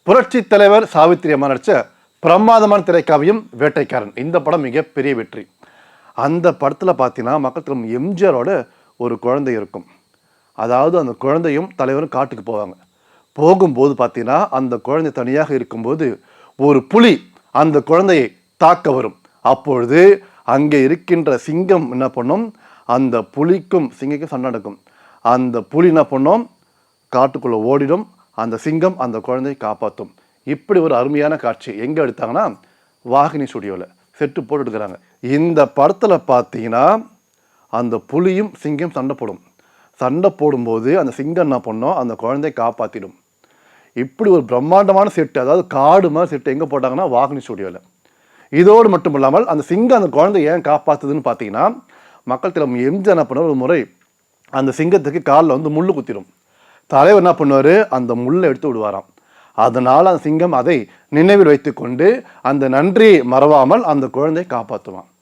புரட்சி தலைவர் சாவித்திரி அம்மா நடிச்ச பிரமாதமான திரைக்காவியம் வேட்டைக்காரன். இந்த படம் மிகப்பெரிய வெற்றி. அந்த படத்தில் பார்த்தீங்கன்னா மக்கள் எம்ஜிஆரோட ஒரு குழந்தை இருக்கும். அதாவது அந்த குழந்தையும் தலைவரும் காட்டுக்கு போவாங்க. போகும்போது பார்த்தீங்கன்னா அந்த குழந்தை தனியாக இருக்கும்போது ஒரு புலி அந்த குழந்தையை தாக்க வரும். அப்பொழுது அங்கே இருக்கின்ற சிங்கம் என்ன பண்ணும், அந்த புலிக்கும் சிங்கக்கும் சண்டை நடக்கும். அந்த புலி என்ன பண்ணும், காட்டுக்குள்ளே ஓடிடும். அந்த சிங்கம் அந்த குழந்தையை காப்பாற்றும். இப்படி ஒரு அருமையான காட்சி எங்கே எடுத்தாங்கன்னா வாகினி ஸ்டுடியோவில் செட்டு போட்டு எடுக்கிறாங்க. இந்த படத்தில் பார்த்தீங்கன்னா அந்த புலியும் சிங்கம் சண்டை போடும். சண்டை போடும்போது அந்த சிங்கம் என்ன பண்ணோம், அந்த குழந்தையை காப்பாற்றிடும். இப்படி ஒரு பிரம்மாண்டமான செட்டு, அதாவது காடு மாதிரி செட்டு எங்கே போட்டாங்கன்னா வாகினி ஸ்டுடியோவில். இதோடு மட்டும் இல்லாமல் அந்த சிங்கம் அந்த குழந்தை ஏன் காப்பாற்றுதுன்னு பார்த்தீங்கன்னா மக்கள் திலம் எம்ஜிஆர் என்ன பண்ண ஒரு முறை அந்த சிங்கத்துக்கு காலில் வந்து முள்ளு குத்திடும். தலைவர் என்ன பண்ணுவார், அந்த முள்ளை எடுத்து விடுவாராம். அதனால் அந்த சிங்கம் அதை நினைவில் வைத்து கொண்டு அந்த நன்றியை மறவாமல் அந்த குழந்தையை காப்பாற்றுவான்.